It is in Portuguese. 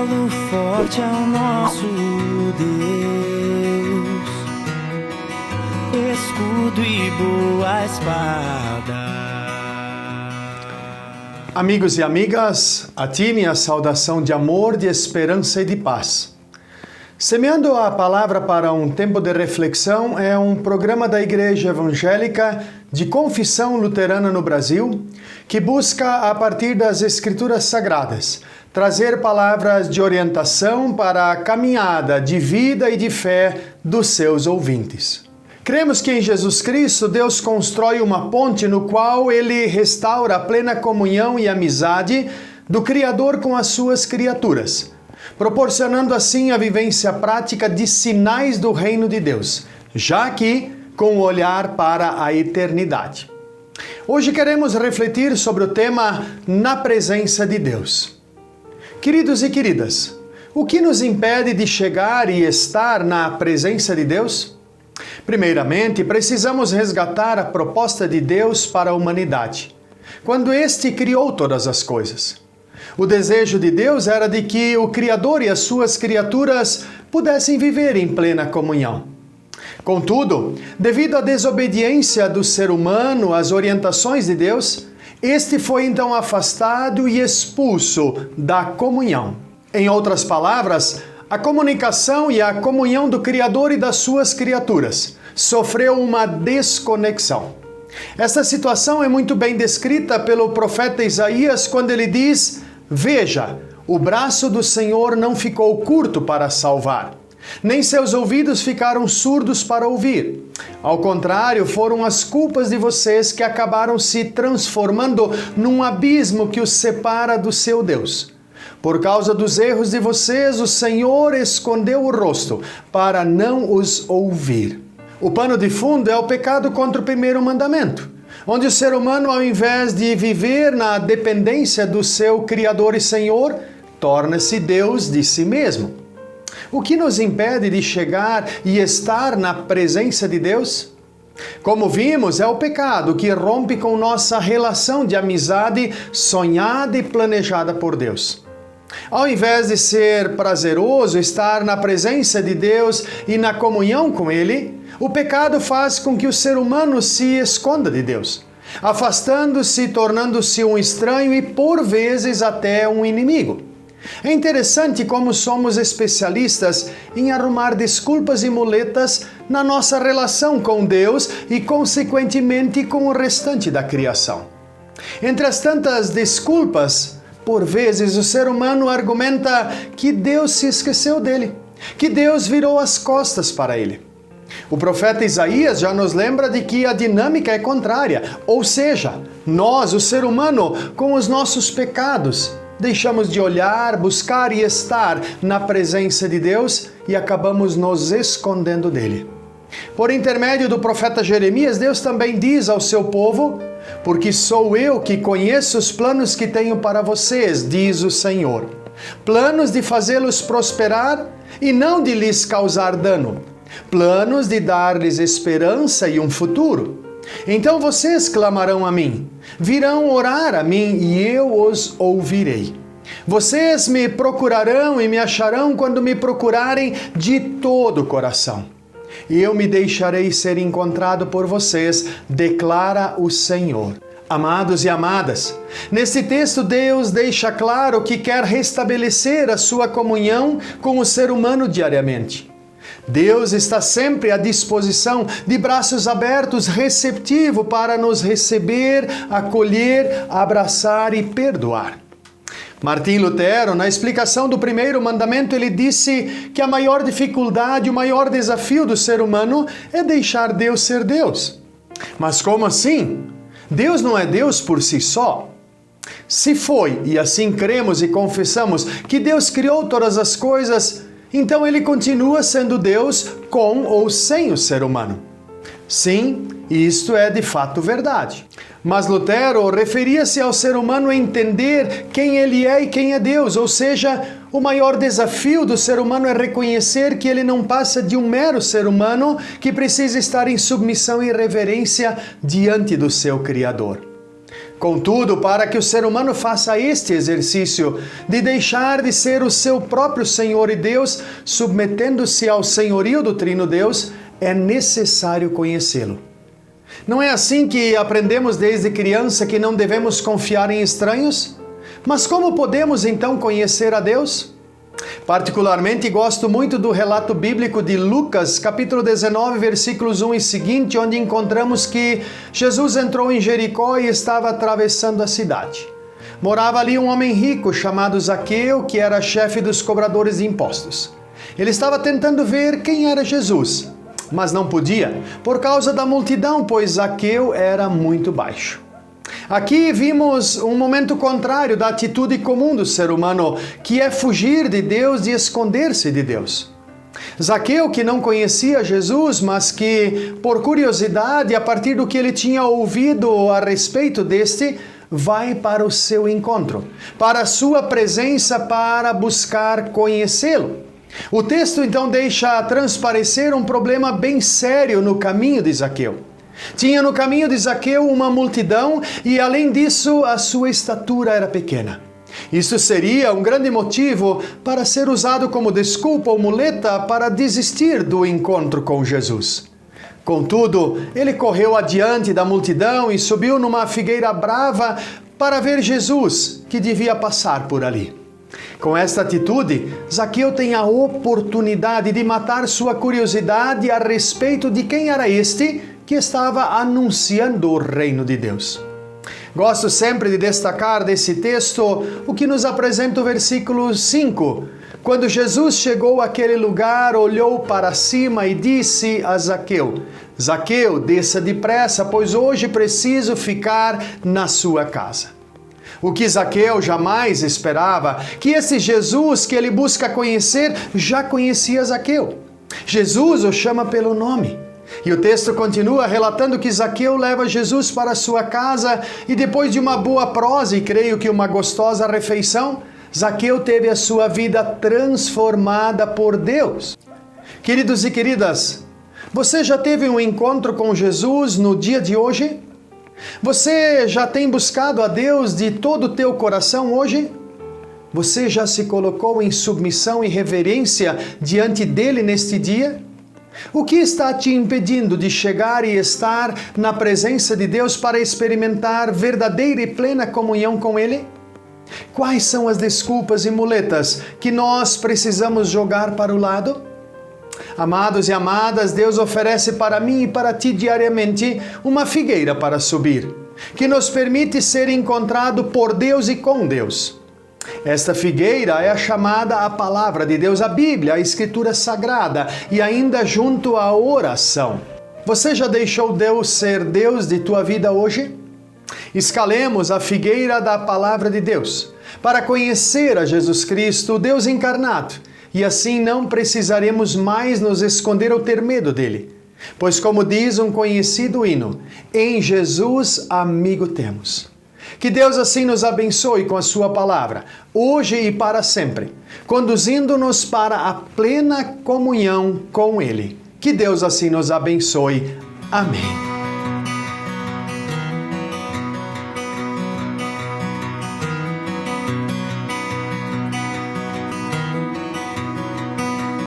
castelo forte é o nosso Deus, escudo e boa espada. Amigos e amigas, a ti minha saudação de amor, de esperança e de paz. Semeando a Palavra para um tempo de reflexão é um programa da Igreja Evangélica de Confissão Luterana no Brasil, que busca, a partir das Escrituras Sagradas, trazer palavras de orientação para a caminhada de vida e de fé dos seus ouvintes. Cremos que em Jesus Cristo Deus constrói uma ponte no qual Ele restaura a plena comunhão e amizade do Criador com as suas criaturas, proporcionando assim a vivência prática de sinais do reino de Deus, já aqui com o olhar para a eternidade. Hoje queremos refletir sobre o tema Na Presença de Deus. Queridos e queridas, o que nos impede de chegar e estar na presença de Deus? Primeiramente, precisamos resgatar a proposta de Deus para a humanidade, quando Este criou todas as coisas. O desejo de Deus era de que o Criador e as suas criaturas pudessem viver em plena comunhão. Contudo, devido à desobediência do ser humano às orientações de Deus, este foi então afastado e expulso da comunhão. Em outras palavras, a comunicação e a comunhão do Criador e das suas criaturas sofreu uma desconexão. Esta situação é muito bem descrita pelo profeta Isaías quando ele diz: "Veja, o braço do Senhor não ficou curto para salvar, nem seus ouvidos ficaram surdos para ouvir. Ao contrário, foram as culpas de vocês que acabaram se transformando num abismo que os separa do seu Deus. Por causa dos erros de vocês, o Senhor escondeu o rosto para não os ouvir." O pano de fundo é o pecado contra o primeiro mandamento, onde o ser humano, ao invés de viver na dependência do seu Criador e Senhor, torna-se Deus de si mesmo. O que nos impede de chegar e estar na presença de Deus? Como vimos, é o pecado que rompe com nossa relação de amizade sonhada e planejada por Deus. Ao invés de ser prazeroso estar na presença de Deus e na comunhão com Ele, o pecado faz com que o ser humano se esconda de Deus, afastando-se, tornando-se um estranho e, por vezes, até um inimigo. É interessante como somos especialistas em arrumar desculpas e muletas na nossa relação com Deus e, consequentemente, com o restante da criação. Entre as tantas desculpas, por vezes o ser humano argumenta que Deus se esqueceu dele, que Deus virou as costas para ele. O profeta Isaías já nos lembra de que a dinâmica é contrária, ou seja, nós, o ser humano, com os nossos pecados, deixamos de olhar, buscar e estar na presença de Deus e acabamos nos escondendo dele. Por intermédio do profeta Jeremias, Deus também diz ao seu povo: "Porque sou eu que conheço os planos que tenho para vocês, diz o Senhor. Planos de fazê-los prosperar e não de lhes causar dano. Planos de dar-lhes esperança e um futuro. Então vocês clamarão a mim, virão orar a mim e eu os ouvirei. Vocês me procurarão e me acharão quando me procurarem de todo o coração. E eu me deixarei ser encontrado por vocês, declara o Senhor." Amados e amadas, nesse texto Deus deixa claro que quer restabelecer a sua comunhão com o ser humano diariamente. Deus está sempre à disposição, de braços abertos, receptivo para nos receber, acolher, abraçar e perdoar. Martim Lutero, na explicação do primeiro mandamento, ele disse que a maior dificuldade, o maior desafio do ser humano é deixar Deus ser Deus. Mas como assim? Deus não é Deus por si só. Se foi, e assim cremos e confessamos, que Deus criou todas as coisas, então Ele continua sendo Deus com ou sem o ser humano. Sim, isto é de fato verdade. Mas Lutero referia-se ao ser humano entender quem ele é e quem é Deus, ou seja, o maior desafio do ser humano é reconhecer que ele não passa de um mero ser humano que precisa estar em submissão e reverência diante do seu Criador. Contudo, para que o ser humano faça este exercício de deixar de ser o seu próprio Senhor e Deus, submetendo-se ao senhorio do Trino Deus, é necessário conhecê-lo. Não é assim que aprendemos desde criança que não devemos confiar em estranhos? Mas como podemos então conhecer a Deus? Particularmente gosto muito do relato bíblico de Lucas, capítulo 19, versículos 1 e seguinte, onde encontramos que Jesus entrou em Jericó e estava atravessando a cidade. Morava ali um homem rico chamado Zaqueu, que era chefe dos cobradores de impostos. Ele estava tentando ver quem era Jesus, mas não podia, por causa da multidão, pois Zaqueu era muito baixo. Aqui vimos um momento contrário da atitude comum do ser humano, que é fugir de Deus e esconder-se de Deus. Zaqueu, que não conhecia Jesus, mas que, por curiosidade, a partir do que ele tinha ouvido a respeito deste, vai para o seu encontro, para a sua presença, para buscar conhecê-lo. O texto então deixa transparecer um problema bem sério no caminho de Zaqueu. Tinha no caminho de Zaqueu uma multidão e, além disso, a sua estatura era pequena. Isso seria um grande motivo para ser usado como desculpa ou muleta para desistir do encontro com Jesus. Contudo, ele correu adiante da multidão e subiu numa figueira brava para ver Jesus, que devia passar por ali. Com esta atitude, Zaqueu tem a oportunidade de matar sua curiosidade a respeito de quem era este que estava anunciando o reino de Deus. Gosto sempre de destacar desse texto o que nos apresenta o versículo 5. Quando Jesus chegou àquele lugar, olhou para cima e disse a Zaqueu: Zaqueu, desça depressa, pois hoje preciso ficar na sua casa. O que Zaqueu jamais esperava, que esse Jesus que ele busca conhecer, já conhecia Zaqueu. Jesus o chama pelo nome. E o texto continua relatando que Zaqueu leva Jesus para sua casa e depois de uma boa prosa e creio que uma gostosa refeição, Zaqueu teve a sua vida transformada por Deus. Queridos e queridas, você já teve um encontro com Jesus no dia de hoje? Você já tem buscado a Deus de todo o teu coração hoje? Você já se colocou em submissão e reverência diante dele neste dia? O que está te impedindo de chegar e estar na presença de Deus para experimentar verdadeira e plena comunhão com Ele? Quais são as desculpas e muletas que nós precisamos jogar para o lado? Amados e amadas, Deus oferece para mim e para ti diariamente uma figueira para subir, que nos permite ser encontrado por Deus e com Deus. Esta figueira é a chamada a Palavra de Deus, a Bíblia, a Escritura Sagrada e ainda junto à oração. Você já deixou Deus ser Deus de tua vida hoje? Escalemos a figueira da Palavra de Deus para conhecer a Jesus Cristo, o Deus encarnado, e assim não precisaremos mais nos esconder ou ter medo dele. Pois como diz um conhecido hino, em Jesus amigo temos. Que Deus assim nos abençoe com a sua palavra, hoje e para sempre, conduzindo-nos para a plena comunhão com Ele. Que Deus assim nos abençoe. Amém.